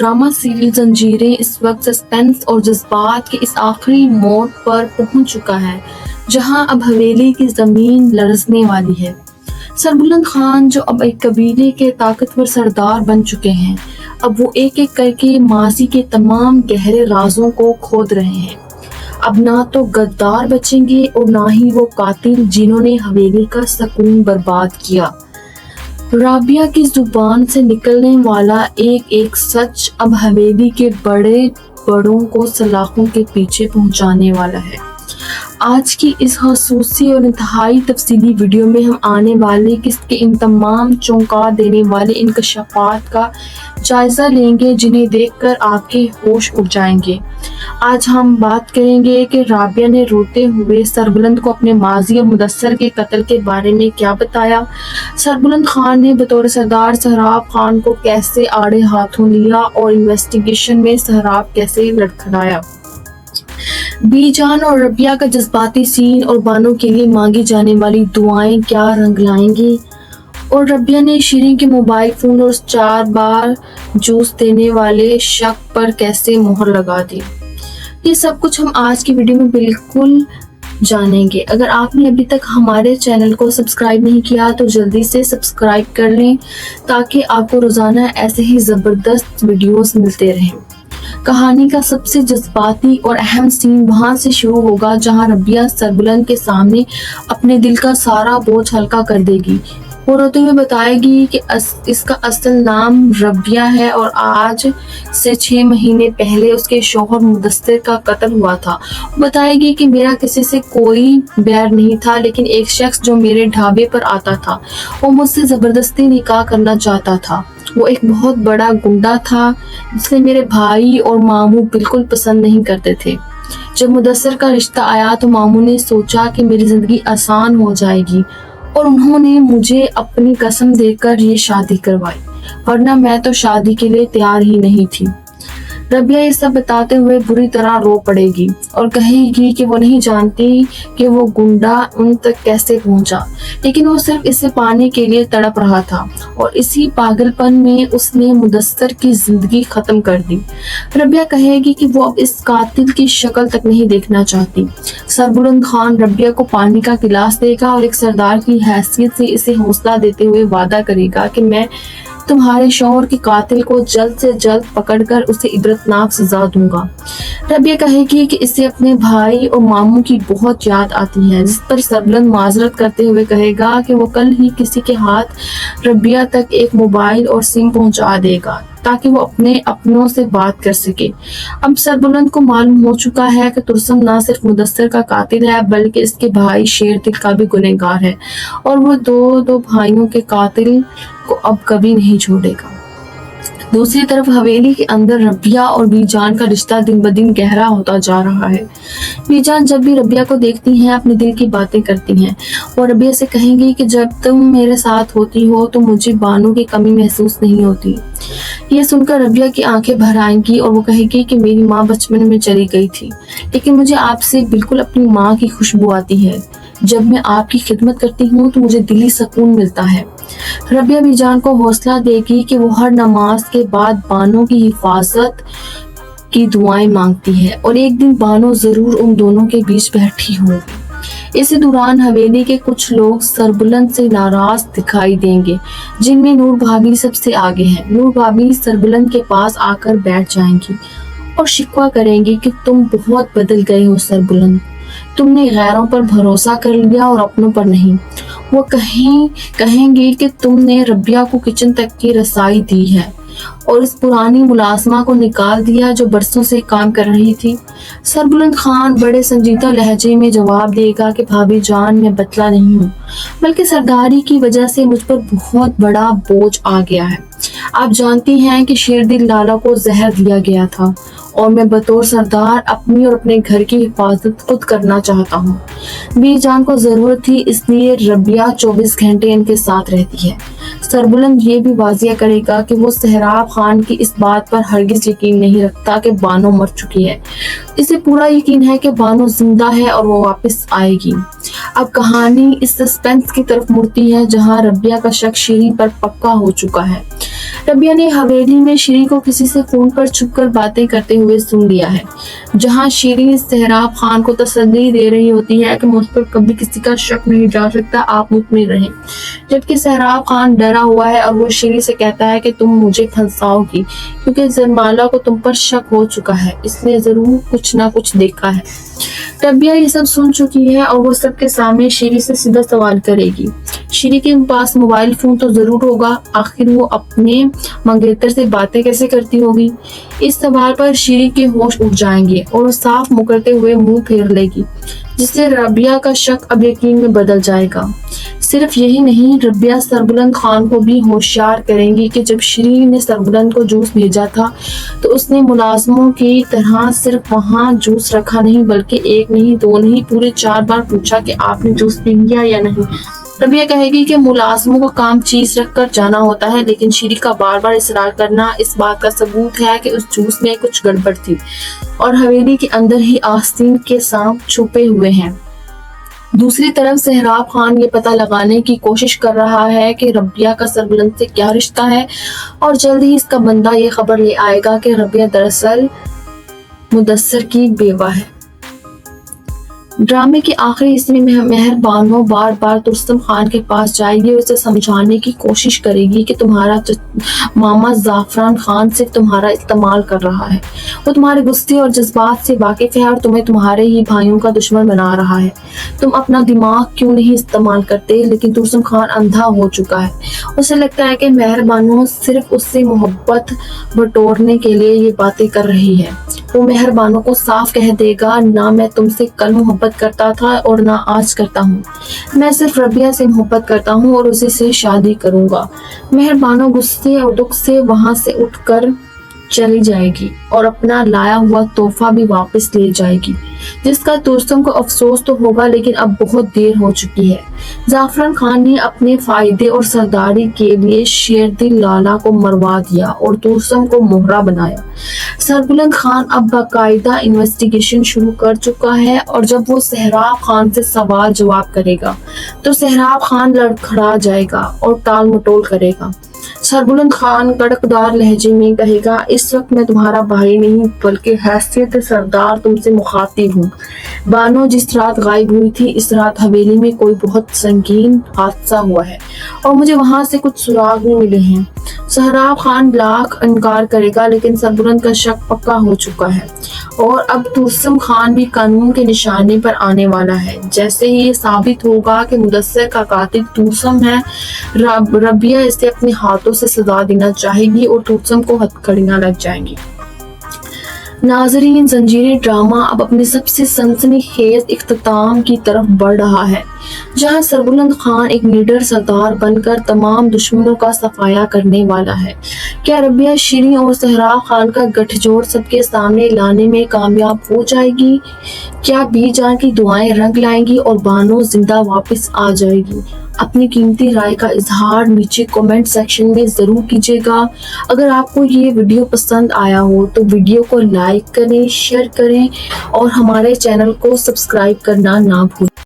Drama series जंजीरें इस वक्त सस्पेंस और जज्बात के इस आखिरी मोड़ पर पहुंच चुका है जहां अब हवेली की जमीन लरजने वाली है। सरबुलंद खान जो अब एक कबीले के ताकतवर सरदार बन चुके हैं, अब वो एक एक करके माजी के तमाम गहरे राजों को खोद रहे हैं। अब ना तो गद्दार बचेंगे और ना ही वो कातिल जिन्होंने हवेली का सुकून बर्बाद किया। राबिया की जुबान से निकलने वाला एक एक सच अब हवेली के बड़ों को सलाखों के पीछे पहुंचाने वाला है। आज की इस खसूसी और इंतहाई तफसीली वीडियो में हम आने वाले किसके इन तमाम चौंका देने वाले इंकशाफात का जायजा लेंगे जिन्हें देखकर आपके होश उड़ जाएंगे। आज हम बात करेंगे कि राबिया ने रोते हुए सरबुलंद को अपने माजी और मुदस्सर के कत्ल के बारे में क्या बताया, सरबुलंद खान ने बतौर सरदार सहराब खान को कैसे आड़े हाथों लिया और इन्वेस्टिगेशन में सहराब कैसे लड़खड़ाया। बीजान और रबिया का जज्बाती सीन और बानों के लिए मांगी जाने वाली दुआएं क्या रंग लाएंगी, और रबिया ने शिरीन के मोबाइल फोन और 4 बार जूस देने वाले शक पर कैसे मोहर लगा दी। ये सब कुछ हम आज की वीडियो में बिल्कुल जानेंगे। अगर आपने अभी तक हमारे चैनल को सब्सक्राइब नहीं किया तो जल्दी से सब्सक्राइब कर लें ताकि आपको रोजाना ऐसे ही जबरदस्त वीडियोस मिलते रहें। कहानी का सबसे जज्बाती और अहम सीन वहां से शुरू होगा जहां रबिया सरबुलंद के सामने अपने दिल का सारा बोझ हल्का कर देगी। वो रोते हुए बताएगी कि इसका असल नाम रबिया है और आज से 6 महीने पहले उसके शौहर मुदस्सिर का कत्ल हुआ था। बताएगी कि मेरा किसी से कोई बैर नहीं था, लेकिन एक शख्स जो मेरे ढाबे पर आता था वो मुझसे जबरदस्ती निकाह करना चाहता था। वो एक बहुत बड़ा गुंडा था जिसे मेरे भाई और मामू बिल्कुल पसंद नहीं करते थे। जब मुदस्सिर का रिश्ता आया तो मामू ने सोचा कि मेरी जिंदगी आसान हो जाएगी और उन्होंने मुझे अपनी कसम देकर ये शादी करवाई, वरना मैं तो शादी के लिए तैयार ही नहीं थी। रबिया ये सब बताते हुए बुरी तरह रो पड़ेगी और कहेगी कि वो नहीं जानती कि वो गुंडा उन तक कैसे पहुंचा, लेकिन वो सिर्फ इसे पाने के लिए तड़प रहा था और इसी पागलपन में उसने मुदस्सिर की जिंदगी खत्म कर दी। रबिया कहेगी कि वो अब इस कातिल की शक्ल तक नहीं देखना चाहती। सरबुलंद खान रबिया को पानी का गिलास देगा और एक सरदार की हैसियत से इसे हौसला देते हुए वादा करेगा कि मैं तुम्हारे शौहर के कातिल को जल्द से जल्द पकड़कर उसे इबरतनाक सजा दूंगा। रबिया कहेगी कि इसे अपने भाई और मामू की बहुत याद आती है, जिस पर सरबुलंद माजरत करते हुए कहेगा कि वो कल ही किसी के हाथ रबिया तक एक मोबाइल और सिम पहुंचा देगा ताकि वो अपने अपनों से बात कर सके। अब सरबुलंद को मालूम हो चुका है कि तुरसम ना सिर्फ मुदस्सिर का कातिल है बल्कि इसके भाई शेरदिल का भी गुनहगार है और वो दो भाइयों के कातिल को अब कभी नहीं छोड़ेगा। दूसरी तरफ हवेली के अंदर रबिया और बीजान का रिश्ता दिन ब दिन गहरा होता जा रहा है। बीजान जब भी रबिया को देखती हैं अपने दिल की बातें करती हैं और रबिया से कहेंगी कि जब तुम मेरे साथ होती हो तो मुझे बानों की कमी महसूस नहीं होती। ये सुनकर रबिया की आंखें भर आएंगी और वो कहेगी कि मेरी माँ बचपन में चली गई थी, लेकिन मुझे आपसे बिल्कुल अपनी माँ की खुशबू आती है। जब मैं आपकी खिदमत करती हूँ तो मुझे दिली सुकून मिलता है। रबिया बीजान को हौसला देगी कि वो हर नमाज के बाद बानों की हिफाजत की दुआएं मांगती है और एक दिन बानो जरूर उन दोनों के बीच बैठी होंगी। इसी दौरान हवेली के कुछ लोग सरबुलंद से नाराज दिखाई देंगे, जिनमें नूर भाभी सबसे आगे हैं। नूर भाभी सरबुलंद के पास आकर बैठ जाएंगी और शिकवा करेंगी कि तुम बहुत बदल गए हो सरबुलंद, तुमने गैरों पर भरोसा कर लिया और अपनों पर नहीं। वो कहेंगे कि तुमने रबिया को किचन तक की रसाई दी है और इस पुरानी मुलाजमा को निकाल दिया जो बरसों से काम कर रही थी। सरबुलंद खान बड़े संजीदा लहजे में जवाब देगा कि भाभी जान, मैं बतला नहीं हूँ, बल्कि सरदारी की वजह से मुझ पर बहुत बड़ा बोझ आ गया है। आप जानती हैं कि शेरदिल लाला को जहर दिया गया था और मैं बतौर सरदार अपनी और अपने घर की हिफाजत खुद करना चाहता हूँ। बीजान को जरूरत थी, इसलिए रबिया 24 घंटे इनके साथ रहती है। سربلند یہ بھی واضح کرے گا کہ وہ سہراب خان کی اس بات پر ہرگز یقین نہیں رکھتا کہ بانو مر چکی ہے۔ اسے پورا یقین ہے کہ بانو زندہ ہے اور وہ واپس آئے گی۔ اب کہانی اس سسپینس کی طرف مڑتی ہے جہاں ربیہ کا شک شیری پر پکا ہو چکا ہے۔ ربیہ نے حویلی میں شیری کو کسی سے فون پر چھپ کر باتیں کرتے ہوئے سن لیا ہے، جہاں شیری سہراب خان کو تسلی دے رہی ہوتی ہے کہ مجھ پر کبھی کسی کا شک نہیں جا سکتا، آپ مطمئن رہیں، جبکہ سہراب خان ڈرا ہوا ہے اور وہ شیری سے کہتا ہے کہ تم مجھے پھنساؤ گی کیونکہ زنبالا کو تم پر شک ہو چکا ہے، اس نے ضرور کچھ نہ کچھ دیکھا ہے۔ ربیہ یہ سب سن چکی ہے اور وہ سب کے سامنے شیری سے سیدھا سوال کرے گی۔ شیری کے پاس موبائل فون تو ضرور ہوگا، آخر وہ اپنے منگیتر سے باتیں کیسے کرتی ہوگی؟ اس سوال پر شیری کے ہوش اٹھ جائیں گے اور وہ صاف مکرتے ہوئے منہ پھیر لے گی، جس سے ربیہ کا شک اب یقین میں بدل جائے گا۔ صرف یہی نہیں، ربیہ سربلند خان کو بھی ہوشیار کریں گی کہ جب شیری نے سربلند کو جوس بھیجا تھا تو اس نے ملازموں کی طرح صرف وہاں جوس رکھا نہیں بلکہ ایک نہیں، دو نہیں، پورے 4 بار پوچھا کہ آپ نے جوس پی لیا یا نہیں۔ ربیہ کہے گی کہ ملازموں کو کام چیز رکھ کر جانا ہوتا ہے، لیکن شیری کا بار بار اصرار کرنا اس بات کا ثبوت ہے کہ اس جوس میں کچھ گڑبڑ تھی اور حویلی کے اندر ہی آستین کے سانپ چھپے ہوئے ہیں۔ دوسری طرف سہراب خان یہ پتہ لگانے کی کوشش کر رہا ہے کہ ربیہ کا سربلند سے کیا رشتہ ہے، اور جلد ہی اس کا بندہ یہ خبر لے آئے گا کہ ربیہ دراصل مدثر کی بیوہ ہے۔ ڈرامے کے آخری حصے میں مہر بانو بار بار ترسم خان کے پاس جائے گی اور اسے سمجھانے کی کوشش کرے گی کہ تمہارا ماما زعفران خان صرف تمہارا استعمال کر رہا ہے، وہ تمہارے غصے اور جذبات سے واقف ہے اور تمہیں تمہارے ہی بھائیوں کا دشمن بنا رہا ہے، تم اپنا دماغ کیوں نہیں استعمال کرتے؟ لیکن ترسم خان اندھا ہو چکا ہے، اسے لگتا ہے کہ مہر بانو صرف اس سے محبت بٹورنے کے لیے یہ باتیں کر رہی ہے۔ وہ مہر بانو کو صاف کہہ دے گا، نہ میں تم سے کل محبت کرتا تھا اور نہ آج کرتا ہوں، میں صرف ربیہ سے محبت کرتا ہوں اور اسی سے شادی کروں گا۔ مہر بانو غصے اور دکھ سے وہاں سے اٹھ کر چلی جائے گی اور اپنا لایا ہوا تحفہ بھی واپس لے جائے گی، جس کا ترسم کو افسوس تو ہوگا لیکن اب بہت دیر ہو چکی ہے۔ زعفران خان نے اپنے فائدے اور سرداری کے لیے شیردل لالا کو مروا دیا اور ترسم کو مہرہ بنایا۔ سربلند خان اب باقاعدہ انویسٹیگیشن شروع کر چکا ہے اور جب وہ سہراب خان سے سوال جواب کرے گا تو سہراب خان لڑکھڑا جائے گا اور ٹال مٹول کرے گا۔ سربلند خان کڑکدار لہجے میں کہے گا، اس وقت میں تمہارا بھائی نہیں بلکہ حیثیت سردار تم سے مخاطب ہوں۔ بانو جس رات غائب ہوئی تھی، اس رات حویلی میں کوئی بہت سنگین حادثہ ہوا ہے اور مجھے وہاں سے کچھ سراغ بھی ملے ہیں۔ سہراب خان لاکھ انکار کرے گا لیکن سربلند کا شک پکا ہو چکا ہے اور اب ترسم خان بھی قانون کے نشانے پر آنے والا ہے۔ جیسے ہی یہ ثابت ہوگا کہ مدثر کا قاتل ترسم ہے، ربیہ اسے اپنے ہاتھوں سے سزا دینا چاہے گی اور ترسم کو ہتھکڑیاں لگ جائیں گی۔ ناظرین، زنجیریں ڈرامہ اب اپنے سب سے سنسنی خیز اختتام کی طرف بڑھ رہا ہے، جہاں سربلند خان ایک لیڈر سردار بن کر تمام دشمنوں کا صفایا کرنے والا ہے۔ کیا ربیہ شیری اور سہراب خان کا گٹھ جوڑ سب کے سامنے لانے میں کامیاب ہو جائے گی؟ کیا بی جان کی دعائیں رنگ لائیں گی اور بانو زندہ واپس آ جائے گی؟ اپنی قیمتی رائے کا اظہار نیچے کمنٹ سیکشن میں ضرور کیجیے گا۔ اگر آپ کو یہ ویڈیو پسند آیا ہو تو ویڈیو کو لائک کریں، شیئر کریں اور ہمارے چینل کو سبسکرائب کرنا نہ بھولیں۔